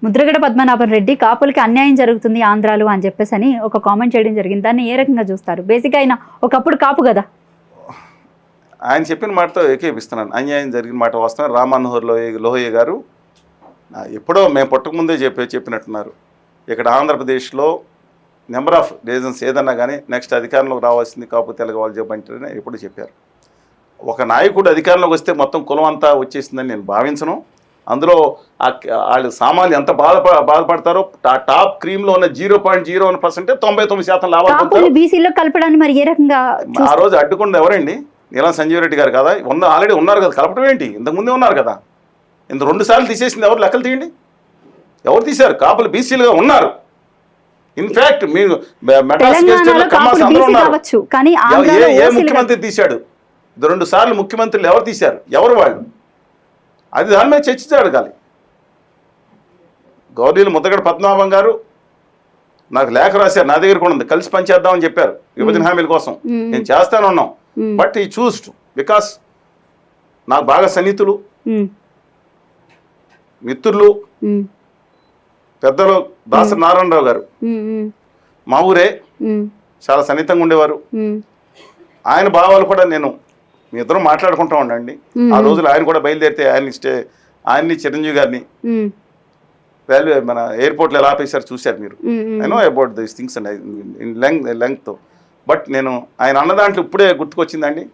ముద్రగడ పద్మనాభం రెడ్డి కాపులకి అన్యాయం జరుగుతుంది ఆంధ్రాలో అని చెప్పేసి ఒక కామెంట్ చేయడం జరిగింది. దాన్ని ఏ రకంగా చూస్తారు? బేసిక్గా ఆయన ఒకప్పుడు కాపు కదా. ఆయన చెప్పిన మాటతో ఏకీపిస్తున్నాను. అన్యాయం జరిగిన మాట వస్తాను. రామ్ మనోహర్ లోహియ గారు ఎప్పుడో మేము పుట్టకముందే చెప్పినట్టున్నారు. ఇక్కడ ఆంధ్రప్రదేశ్లో నెంబర్ ఆఫ్ రీజన్స్ ఏదన్నా కానీ నెక్స్ట్ అధికారంలోకి రావాల్సింది కాపు తెలగ వాళ్ళు చెప్పంటారని ఎప్పుడు చెప్పారు. ఒక నాయకుడు అధికారంలోకి వస్తే మొత్తం కులం అంతా వచ్చేసిందని నేను భావించను. అందులో వాళ్ళు సామాన్లు ఎంత బాధపడతారో టాప్ క్రీమ్లో ఉన్న 0.01% 99% లాభాలు బీసీలో కలపడానికి మరి ఏ రకంగా ఆ రోజు అడ్డుకుండా ఎవరండి? నీలం సంజీవ్ రెడ్డి గారు కదా. ఆల్రెడీ ఉన్నారు కదా. కలపడం ఏంటి? ఇంతకుముందే ఉన్నారు కదా. ఇంత 2 సార్లు తీసేసింది ఎవరు? లెక్కలు తీయండి. ఎవరు తీశారు? కాపులు బీసీలుగా ఉన్నారు. ఇన్ఫాక్ట్ మీరు మెడ్రాస్ ఏ ముఖ్యమంత్రి తీశాడు? 2 సార్లు ముఖ్యమంత్రులు ఎవరు తీశారు? ఎవరు వాళ్ళు? అది దాని మీద చర్చించి అడగాలి. గౌరీలు ముద్రగడ పద్మనాభం గారు నాకు లేఖ రాశారు, నా దగ్గర కూడా ఉంది. కలిసి పనిచేద్దామని చెప్పారు విభజన హామీల కోసం. నేను చేస్తాను ఉన్నాం. బట్ ఈ చూస్డ్ బికాస్ నాకు బాగా సన్నిహితులు, మిత్రులు, పెద్దలు దాసరి నారాయణరావు గారు మా ఊరే, చాలా సన్నిహితంగా ఉండేవారు. ఆయన భావాలు కూడా నేను మీ ఇద్దరం మాట్లాడుకుంటా ఉండండి. ఆ రోజులు ఆయన కూడా బయలుదేరితే ఆయన్ని చిరంజీవి గారిని మన ఎయిర్పోర్ట్లో ఎలా ఆపేశారు చూశారు మీరు. I know about these things and in length. But నేను ఆయన అన్న దాంట్లో ఇప్పుడే గుర్తుకొచ్చిందండి.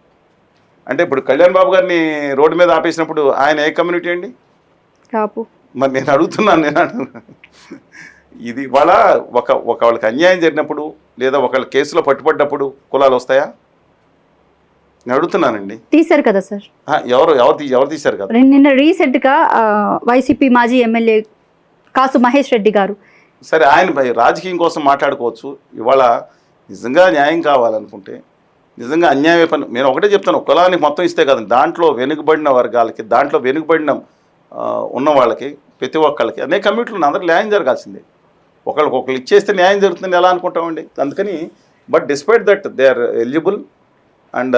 అంటే ఇప్పుడు కళ్యాణ్ బాబు గారిని రోడ్డు మీద ఆపేసినప్పుడు ఆయన ఏ కమ్యూనిటీ అండి? కాపు. మరి నేను అడుగుతున్నాను, ఇది వాళ్ళ ఒకళ్ళకి అన్యాయం జరిగినప్పుడు లేదా ఒకళ్ళ కేసులో పట్టుబడ్డప్పుడు కులాలు వస్తాయా? నేను అడుగుతున్నానండి. తీశారు కదా సార్. ఎవరు తీశారు కదా? నిన్న రీసెంట్ గా వైసీపీ మాజీ ఎమ్మెల్యే కాసు మహేష్ రెడ్డి గారు. సరే, ఆయన రాజకీయం కోసం మాట్లాడుకోవచ్చు. ఇవాళ నిజంగా న్యాయం కావాలనుకుంటే, నిజంగా అన్యాయ పని నేను ఒకటే చెప్తాను, కులానికి మొత్తం ఇస్తే కదండి. దాంట్లో వెనుకబడిన వర్గాలకి, దాంట్లో వెనుకబడిన ఉన్న వాళ్ళకి, ప్రతి ఒక్కళ్ళకి అనేక కమ్యూనిటీలు అందరూ న్యాయం జరగాల్సిందే. ఒకళ్ళు ఇచ్చేస్తే న్యాయం జరుగుతుందని ఎలా అనుకుంటామండి? అందుకని but despite that they are eligible. And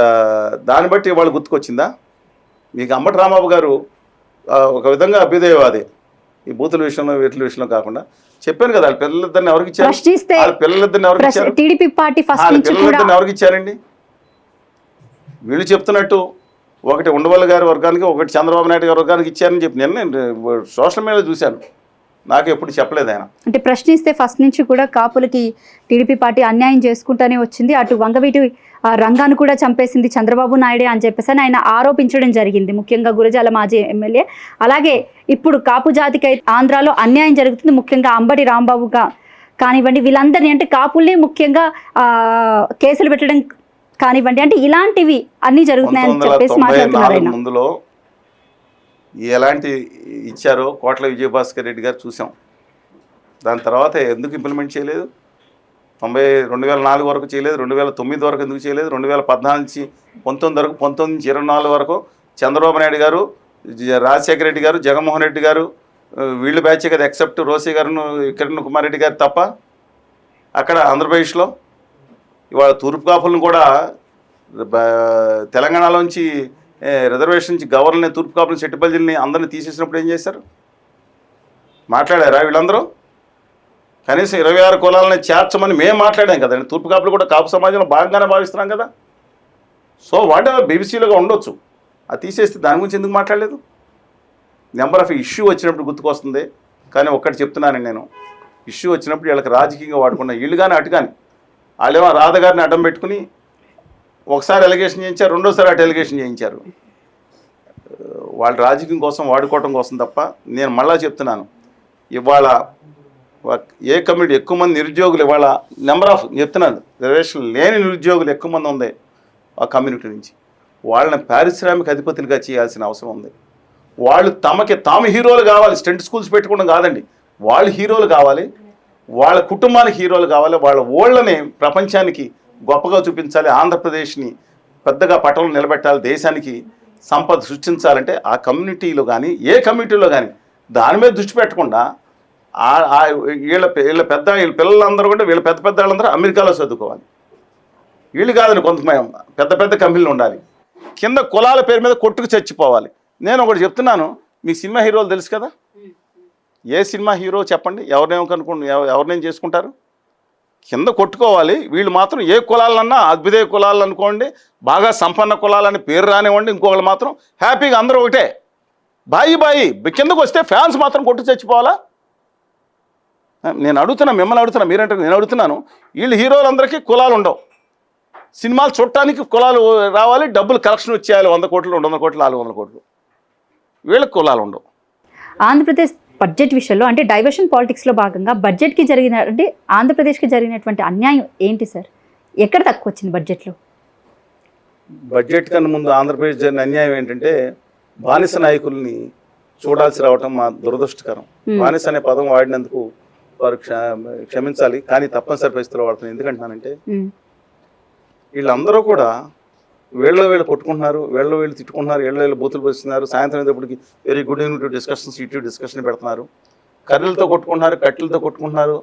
దాన్ని బట్టి వాళ్ళు గుర్తుకొచ్చిందా మీకు? అంబటి రాంబాబు గారు ఒక విధంగా అభ్యుదయవాదే, ఈ బూతుల విషయంలో వీటి విషయంలో కాకుండా. చెప్పాను కదా, వాళ్ళ పిల్లలిద్దరిని ఎవరికి ఇచ్చారు? వాళ్ళ పిల్లలిద్దరిని ఎవరికి ఇచ్చారు? పిల్లలిద్దరిని ఎవరికి ఇచ్చారండి? వీళ్ళు చెప్తున్నట్టు ఒకటి ఉండవల్లి గారి వర్గానికి, ఒకటి చంద్రబాబు నాయుడు గారి వర్గానికి ఇచ్చారని చెప్పి నేను సోషల్ మీడియాలో చూశాను. నాకు ఎప్పుడు చెప్పలేదు ఆయన. అంటే ప్రశ్నిస్తే ఫస్ట్ నుంచి కూడా కాపులకి టీడీపీ పార్టీ అన్యాయం చేసుకుంటానే వచ్చింది. అటు వంగవీటి రంగాన్ని కూడా చంపేసింది చంద్రబాబు నాయుడే అని చెప్పేసి ఆయన ఆరోపించడం జరిగింది, ముఖ్యంగా గురజాల మాజీ ఎమ్మెల్యే. అలాగే ఇప్పుడు కాపు జాతికి ఆంధ్రాలో అన్యాయం జరుగుతుంది, ముఖ్యంగా అంబటి రాంబాబుగా కానివ్వండి, వీళ్ళందరినీ అంటే కాపుల్ని ముఖ్యంగా కేసులు పెట్టడం కానివ్వండి, అంటే ఇలాంటివి అన్నీ జరుగుతున్నాయని చెప్పేసి మాట్లాడుతున్నారు. ముందులో ఎలాంటి ఇచ్చారో కోట్ల విజయభాస్కర్ రెడ్డి గారు చూసాం. దాని తర్వాత ఎందుకు ఇంప్లిమెంట్ చేయలేదు? 2004 వరకు చేయలేదు, 2009 వరకు ఎందుకు చేయలేదు, 2014 నుంచి 19 వరకు, 19 నుంచి 24 వరకు చంద్రబాబు నాయుడు గారు, రాజశేఖర రెడ్డి గారు, జగన్మోహన్ రెడ్డి గారు వీళ్ళు బ్యాచే కదా, ఎక్సెప్ట్ రోసే గారు, కిరణ్ కుమార్ రెడ్డి గారు తప్ప. అక్కడ ఆంధ్రప్రదేశ్లో ఇవాళ తూర్పు కాపులను కూడా తెలంగాణలోంచి రిజర్వేషన్ నుంచి గవర్నర్ని, తూర్పు కాపులను, చెట్టుపల్లిని అందరినీ తీసేసినప్పుడు ఏం చేశారు? మాట్లాడారా వీళ్ళందరూ? కనీసం 26 కులాలని చేర్చమని మేము మాట్లాడాం కదండి. తూర్పు కాపులు కూడా కాపు సమాజంలో భాగంగానే భావిస్తున్నాం కదా. సో వాట్ ఎవర్ బీబీసీలుగా ఉండొచ్చు, అది తీసేస్తే దాని గురించి ఎందుకు మాట్లాడలేదు? నెంబర్ ఆఫ్ ఇష్యూ వచ్చినప్పుడు గుర్తుకొస్తుంది. కానీ ఒక్కటి చెప్తున్నానండి నేను, ఇష్యూ వచ్చినప్పుడు వీళ్ళకి రాజకీయంగా వాడుకున్న వీళ్ళు కానీ అటు కానీ వాళ్ళేమో రాధ గారిని అడ్డం పెట్టుకుని ఒకసారి ఎలిగేషన్ చేయించారు, రెండోసారి అటు ఎలిగేషన్ చేయించారు. వాళ్ళ రాజకీయం కోసం వాడుకోవటం కోసం తప్ప. నేను మళ్ళా చెప్తున్నాను, ఇవాళ ఏ కమ్యూనిటీ ఎక్కువ మంది నిరుద్యోగులు, ఇవాళ నెంబర్ ఆఫ్ చెప్తున్నాను రిజర్వేషన్ లేని నిరుద్యోగులు ఎక్కువ మంది ఉంది ఆ కమ్యూనిటీ నుంచి. వాళ్ళని పారిశ్రామిక అధిపతులుగా చేయాల్సిన అవసరం ఉంది. వాళ్ళు తాము హీరోలు కావాలి, స్టెంట్ స్కూల్స్ పెట్టుకోవడం కాదండి. వాళ్ళు హీరోలు కావాలి, వాళ్ళ కుటుంబానికి హీరోలు కావాలి, వాళ్ళ ఓళ్ళని ప్రపంచానికి గొప్పగా చూపించాలి, ఆంధ్రప్రదేశ్ని పెద్దగా పట్టణంలో నిలబెట్టాలి, దేశానికి సంపద సృష్టించాలంటే ఆ కమ్యూనిటీలో కానీ ఏ కమ్యూనిటీలో కానీ దాని మీద దృష్టి పెట్టకుండా వీళ్ళ పిల్లలందరూ కూడా వీళ్ళ పెద్ద వాళ్ళందరూ అమెరికాలో చదువుకోవాలి. వీళ్ళు కాదని కొంతమంది పెద్ద కంపెనీలు ఉండాలి, కింద కులాల పేరు మీద కొట్టుకు చచ్చిపోవాలి. నేను ఒకటి చెప్తున్నాను, మీ సినిమా హీరోలు తెలుసు కదా, ఏ సినిమా హీరో చెప్పండి, ఎవరినేం చేసుకుంటారు? కింద కొట్టుకోవాలి. వీళ్ళు మాత్రం ఏ కులాలన్నా అభ్యుదయ కులాలు అనుకోండి, బాగా సంపన్న కులాలని పేరు రానివ్వండి, ఇంకొకళ్ళు మాత్రం హ్యాపీగా అందరూ ఒకటే బాయి కిందకు వస్తే ఫ్యాన్స్ మాత్రం కొట్టు చచ్చిపోవాలా? నేను అడుగుతున్నా, మిమ్మల్ని అడుగుతున్నా, మీరంటే నేను అడుగుతున్నాను. వీళ్ళు హీరోలందరికీ కులాలు ఉండవు, సినిమాలు చూడటానికి కులాలు రావాలి, డబ్బులు కలెక్షన్ వచ్చేయాలి, 100 కోట్లు 200 కోట్లు 400 కోట్లు, వీళ్ళకి కులాలు ఉండవు. ఆంధ్రప్రదేశ్ బడ్జెట్ విషయంలో అంటే డైవర్షన్ పాలిటిక్స్లో భాగంగా బడ్జెట్కి జరిగిన అంటే ఆంధ్రప్రదేశ్కి జరిగినటువంటి అన్యాయం ఏంటి సార్? ఎక్కడ తక్కువ వచ్చింది బడ్జెట్లో? బడ్జెట్ కన్నా ముందు ఆంధ్రప్రదేశ్ జరిగిన అన్యాయం ఏంటంటే బానిస నాయకుల్ని చూడాల్సి రావటం మా దురదృష్టకరం. బానిస అనే పదం వాడినందుకు వారు క్షమించాలి, కానీ తప్పనిసరి పరిస్థితుల్లో వాడుతున్నాను. ఎందుకంటున్నానంటే వీళ్ళందరూ కూడా వీళ్ళు కొట్టుకుంటున్నారు, వీళ్ళు తిట్టుకుంటున్నారు, వీళ్ళు బూతులు పోస్తున్నారు, సాయంత్రం అయ్యేటప్పటికి very good evening discussions discussion పెడుతున్నారు, కర్రలతో కొట్టుకుంటున్నారు, కట్టెలతో కొట్టుకుంటున్నారు,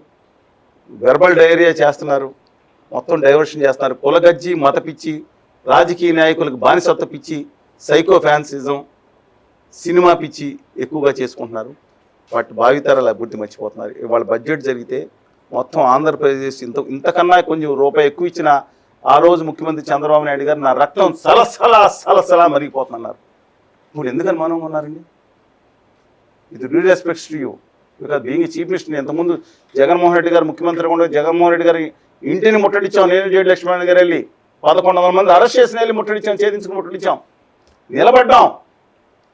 వెర్బల్ డైరియా చేస్తున్నారు, మొత్తం డైవర్షన్ చేస్తున్నారు. కులగజ్జి, మత పిచ్చి, రాజకీయ నాయకులకు బానిసత్వ పిచ్చి, సైకో ఫ్యాన్సిజం, సినిమా పిచ్చి ఎక్కువగా చేసుకుంటున్నారు. వాటి భావితరాల అభివృద్ధి మర్చిపోతున్నారు. వాళ్ళ బడ్జెట్ జరిగితే మొత్తం ఆంధ్రప్రదేశ్ ఇంతకన్నా కొంచెం రూపాయి ఎక్కువ ఇచ్చిన ఆ రోజు ముఖ్యమంత్రి చంద్రబాబు నాయుడు గారు నా రక్తం సలసలా మరిగిపోతున్నారు. ఇప్పుడు ఎందుకని మౌనంగా ఉన్నారండి? ఇది due respects to you, because being chief minister. ఇంతకుముందు జగన్మోహన్ రెడ్డి గారు ముఖ్యమంత్రి కూడా జగన్మోహన్ రెడ్డి గారి ఇంటిని ముట్టడిచ్చాం. నేను జేడి లక్ష్మణ్ గారు వెళ్ళి 1100 మంది అరెస్ట్ చేసిన వెళ్ళి ముట్టడిచ్చాం, ఛేదించుకుని ముట్టడిచ్చాం, నిలబడ్డాం,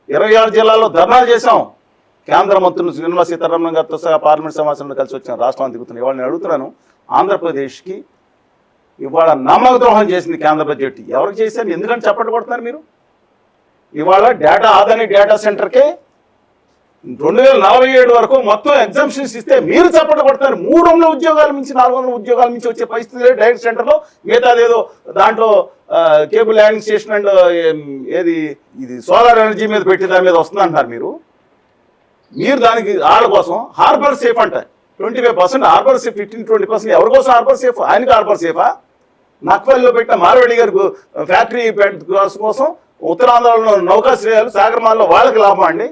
26 జిల్లాల్లో ధర్నాలు చేశాం. కేంద్ర మంత్రులు నిర్మలా సీతారామన్ గారితో సహా పార్లమెంట్ సమావేశంలో కలిసి వచ్చాం, రాష్ట్రాన్ని తిరుగుతున్నాం. ఇవాళ నేను అడుగుతున్నాను, ఆంధ్రప్రదేశ్కి ఇవాళ నమ్మక ద్రోహం చేసింది కేంద్ర బడ్జెట్. ఎవరికి చేశారు? ఎందుకంటే చప్పట్లు కొడుతున్నారు మీరు? ఇవాళ ఆదాని డేటా సెంటర్కే 2047 వరకు మొత్తం ఎగ్జామ్షన్స్ ఇస్తే మీరు చప్పట్లు కొడతారు. 300 ఉద్యోగాల నుంచి 400 ఉద్యోగాల నుంచి వచ్చే పరిస్థితి డైరెక్ట్ సెంటర్లో. మిగతాది ఏదో దాంట్లో కేబుల్ ల్యాండింగ్ స్టేషన్ అండ్ ఇది సోలార్ ఎనర్జీ మీద పెట్టి దాని మీద వస్తుంది అంటున్నారు మీరు దానికి వాళ్ళ కోసం హార్బర్ సేఫ్ అంట 25%, హార్బర్ సేఫ్ 15-20%. ఎవరి కోసం హార్బర్ సేఫ్? ఆయనకి హార్బర్ సేఫా? నక్వల్లో పెట్టిన మారవెడ్డి గారి ఫ్యాక్టరీ కోసం ఉత్తరాంధ్రలో నౌకాశ్రయాలు సాగరమాల్లో వాళ్ళకి లాభం అండి.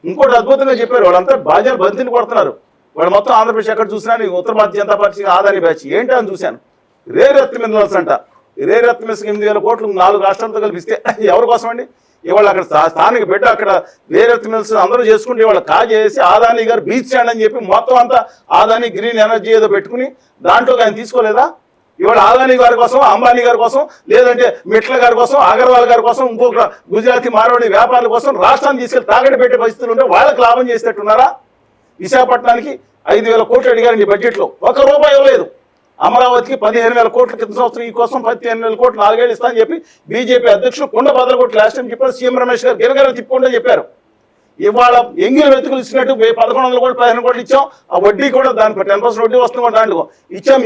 ఇంకోటి అద్భుతంగా చెప్పారు, వాళ్ళంతా బాధ్యత బంతిని కొడుతున్నారు. వాళ్ళు మొత్తం ఆంధ్రప్రదేశ్ ఎక్కడ చూసినా ఉత్తర భారతీయ జనతా పార్టీ ఆదాని బ్యాచ్ ఏంటి అని చూశాను. రేర్ ఎర్త్ మినరల్స్ అంట, రేర్ ఎర్త్ మినరల్స్ 8,000 కోట్లు 4 రాష్ట్రాలతో కలిపిస్తే ఎవరి కోసం అండి? ఇవాళ అక్కడ స్థానిక బిడ్డ అక్కడ రేర్ ఎర్త్ మినరల్స్ అందరూ చేసుకుంటే ఇవాళ కాజేసి ఆదాని గారు బీచ్ స్టాండ్ అని చెప్పి మొత్తం అంతా ఆదాని గ్రీన్ ఎనర్జీ ఏదో పెట్టుకుని దాంట్లో ఆయన తీసుకోలేదా? ఇవాళ ఆదాని గారి కోసం, అంబానీ గారి కోసం, లేదంటే మిట్ల గారి కోసం, అగర్వాల్ గారి కోసం, ఇంకొక గుజరాతీ మార్వాడి వ్యాపారుల కోసం రాష్ట్రాన్ని తీసుకెళ్లి తాగడి పెట్టే పరిస్థితులు ఉంటే వాళ్ళకి లాభం చేసేటట్టున్నారా? విశాఖపట్నానికి 5,000 కోట్లు అడిగారండి బడ్జెట్లో, ₹1 ఇవ్వలేదు. అమరావతికి 15,000 కోట్ల కింద సంవత్సరం ఈ కోసం 15,000 కోట్లు 4 ఏళ్ళు ఇస్తానని చెప్పి బీజేపీ అధ్యక్షులు కొండ బదలగొట్టి లాస్ట్ టైం చెప్పారు. సీఎం రమేష్ గారు గిరగర తిప్పుకుంటే చెప్పారు. ఇవాళ ఎంగిలి వెతుకులు ఇచ్చినట్టు 1,100 కోట్లు 15 కోట్లు ఇచ్చాం. ఆ వడ్డీ కూడా దానికి 10% వడ్డీ వస్తుంది దాంట్లో ఇచ్చాం.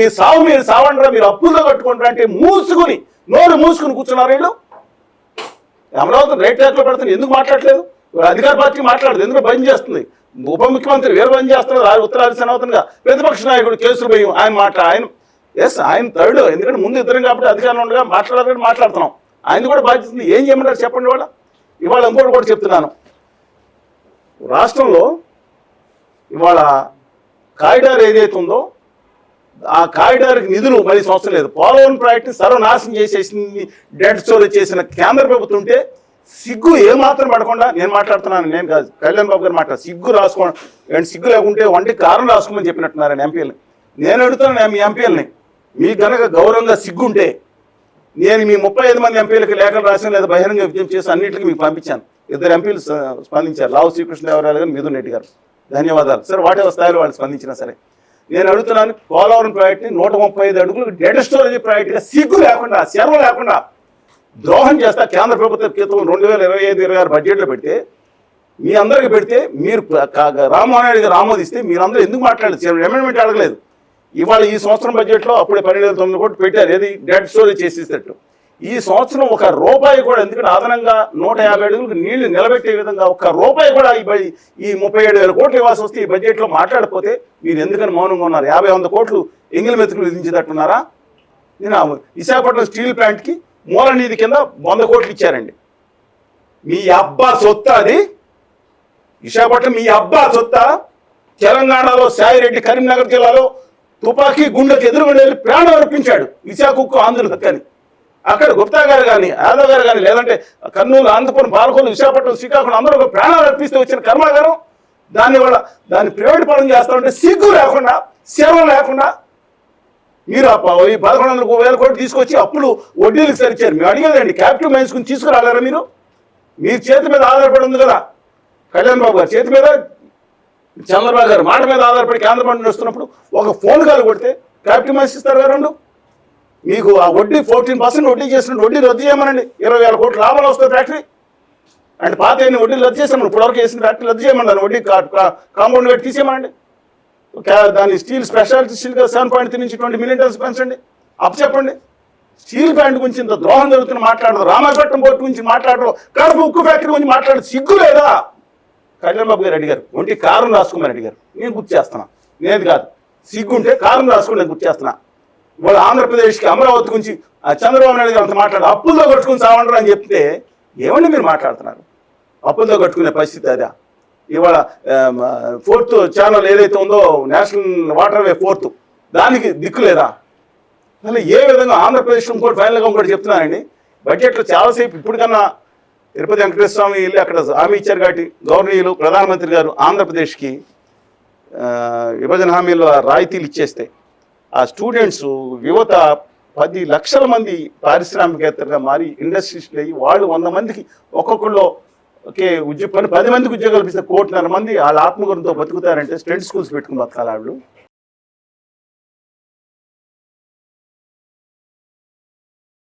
మీరు సావంటారా, మీరు అప్పుల్లో కట్టుకుంటారా అంటే నోరు మూసుకుని కూర్చున్నారు వీళ్ళు. అమరావతి రైట్ ట్రాక్లో పెడుతుంది, ఎందుకు మాట్లాడలేదు? అధికార పార్టీ మాట్లాడదు, ఎందుకు బంద్ చేస్తుంది? ఉప ముఖ్యమంత్రి వేరు బంద్ చేస్తున్నారు ఉత్తరాది సనాతనంగా. ప్రతిపక్ష నాయకుడు కేసులు భయం ఆయన థర్డ్, ఎందుకంటే ముందు ఇద్దరం కాబట్టి అధికారంలో ఉండగా మాట్లాడుతున్నాం. ఆయన కూడా బాధ్యత ఉంది. ఏం చేయమంటారు చెప్పండి? ఇవాళ ఇంకోటి కూడా చెప్తున్నాను, రాష్ట్రంలో ఇవాళ కారిడార్ ఏదైతే ఉందో ఆ కారిడార్కి నిధులు 10 సంవత్సరం లేదు. పోలవరం ప్రాజెక్టు సర్వనాశనం చేసేసింది, డెడ్ స్టోరేజ్ చేసిన కేంద్ర ప్రభుత్వం ఉంటే సిగ్గు ఏమాత్రం పడకుండా నేను మాట్లాడుతున్నాను. నేను కాదు, కళ్యాణ్ బాబు గారు సిగ్గు రాసుకోండి, సిగ్గు లేకుంటే వంటికి కారణం రాసుకోమని చెప్పినట్టున్నారని ఎంపీలని. నేను అడుగుతున్నాను మీ ఎంపీలని, మీకు కనుక గౌరవంగా సిగ్గుంటే నేను మీ 35 మంది ఎంపీలకి లేఖలు రాసిన లేదా బహిరంగ విజ్ఞప్తి చేసి అన్నింటికి మీకు పంపించాను. 2 ఎంపీలు స్పందించారు, లావు శ్రీకృష్ణదేవరాయలు గారు, మిథున్ రెడ్డి గారు. ధన్యవాదాలు సార్. వాటెవర్ స్థాయిలో వాళ్ళు స్పందించినా సరే నేను అడుగుతున్నాను, పోలవరం ప్రాజెక్ట్ని 135 అడుగులు డెడ్ స్టోరేజ్ ప్రాజెక్ట్గా సిగ్గు లేకుండా, శర్వ లేకుండా ద్రోహం చేస్తా కేంద్ర ప్రభుత్వ క్రితం 2025-26 బడ్జెట్లో పెడితే మీ అందరికి పెడితే మీరు రామ్మోహన్ రెడ్డి గారు ఆమోదిస్తే మీరందరూ ఎందుకు మాట్లాడలేదు? అమెండ్మెంట్ అడగలేదు. ఇవాళ ఈ సంవత్సరం బడ్జెట్లో అప్పుడే 12,900 కోట్లు పెట్టారు, ఏది డెడ్ స్టోరేజ్ చేసేటట్టు. ఈ సంవత్సరం ₹1 కూడా, ఎందుకంటే అదనంగా 150 అడుగులకు నీళ్లు నిలబెట్టే విధంగా ₹1 కూడా ఈ 37,000 కోట్లు ఇవ్వాల్సి వస్తే ఈ బడ్జెట్లో మాట్లాడకపోతే మీరు ఎందుకని మౌనంగా ఉన్నారు? 50-100 కోట్లు ఎంగిలి మెతుకులు విధించేటట్టున్నారా? నేను విశాఖపట్నం స్టీల్ ప్లాంట్కి మూల నిధి కింద 100 కోట్లు ఇచ్చారండి. మీ అబ్బా సొత్తా అది? విశాఖపట్నం మీ అబ్బా సొత్తా? తెలంగాణలో సాయిరెడ్డి కరీంనగర్ జిల్లాలో తుపాకీ గుండెకు ఎదురుగా వెళ్ళి ప్రాణం అర్పించాడు విశాఖకు ఆంధ్రులకు కానీ. అక్కడ గుప్తా గారు కానీ యాదవ్ గారు కానీ లేదంటే కర్నూలు, అనంతపురం, పాలకొల్లు, విశాఖపట్నం, శ్రీకాకుళం అందరూ ఒక ప్రాణాలు అర్పిస్తూ వచ్చిన కర్మాగారం దాన్ని ప్రైవేట్ పరం చేస్తామంటే సిగ్గు లేకుండా, సేవ లేకుండా మీరు ఈ 11,000 కోట్లు తీసుకొచ్చి అప్పులు వడ్డీలకు సరిచారు. మేము అడిగేదండి, క్యాపిటల్ మైన్స్కుని తీసుకురాలేరా మీరు? మీరు చేతి మీద ఆధారపడి ఉంది కదా కళ్యాణ్ బాబు గారు చేతి మీద, చంద్రబాబు గారు మాట మీద ఆధారపడి కేంద్ర మంత్రి వస్తున్నప్పుడు ఒక ఫోన్ కాల్ కొడితే క్యాపిటల్ మైన్స్ ఇస్తారు కదా రెండు. మీకు ఆ వడ్డీ 14% వడ్డీ చేసిన వడ్డీ రద్దు చేయమనండి. 20,000 కోట్ల లాభాలు వస్తుంది ఫ్యాక్టరీ అంటే పాత వడ్డీలు రద్దు చేసామని ఇప్పటివరకు వేసిన ఫ్యాక్టరీ రద్దు చేయమని దాన్ని వడ్డీ కాంపౌండ్ పెట్టి తీసేయమనండి. దాన్ని స్టీల్ స్పెషాలిటీ స్టీల్గా 7.3 నుంచి 20 మిలియన్ టన్స్ పెంచండి. చెప్పండి. స్టీల్ ప్లాంట్ గురించి ఇంత ద్రోహం జరుగుతున్న మాట్లాడదు, రామాయపట్నం పోర్టు గురించి మాట్లాడరు, కడప ఉక్కు ఫ్యాక్టరీ గురించి మాట్లాడదు, సిగ్గు లేదా? కళ్యాణ్ బాబు గారు అడిగారు, ఒంటి కారం రాసుకోమని అడిగారు. నేను గుర్తు చేస్తున్నా, నేను కాదు, సిగ్గుంటే కారం రాసుకుని నేను గుర్తు చేస్తున్నా. ఇవాళ ఆంధ్రప్రదేశ్కి అమరావతి గురించి చంద్రబాబు నాయుడు గారు అంత మాట్లాడు, అప్పులతో కట్టుకుని సావంటారు అని చెప్తే ఏమండి మీరు మాట్లాడుతున్నారు? అప్పులతో కట్టుకునే పరిస్థితి అదా? ఇవాళ 4th ఛానల్ ఏదైతే ఉందో నేషనల్ వాటర్ వే 4th దానికి దిక్కు లేదా? అసలు ఏ విధంగా ఆంధ్రప్రదేశ్ ఇంకోటి ఫైనల్గా ఇంకోటి చెప్తున్నానండి, బడ్జెట్లో చాలాసేపు ఇప్పటికన్నా తిరుపతి వెంకటేశ్వర స్వామి వెళ్ళి అక్కడ హామీ ఇచ్చారు కాబట్టి గవర్నీయులు ప్రధానమంత్రి గారు ఆంధ్రప్రదేశ్కి విభజన హామీలో రాయితీలు ఇచ్చేస్తే ఆ స్టూడెంట్స్ యువత 10 లక్షల మంది పారిశ్రామికేతరుగా మారి ఇండస్ట్రీస్లో అయ్యి వాళ్ళు 100 మందికి ఒక్కొక్కళ్ళు పని 10 మందికి ఉద్యోగాలు ఇస్తే 1.5 కోటి మంది వాళ్ళ ఆత్మగౌరవంతో బతుకుతారంటే స్టెంట్ స్కూల్స్ పెట్టుకుని బతకాలి వాళ్ళు.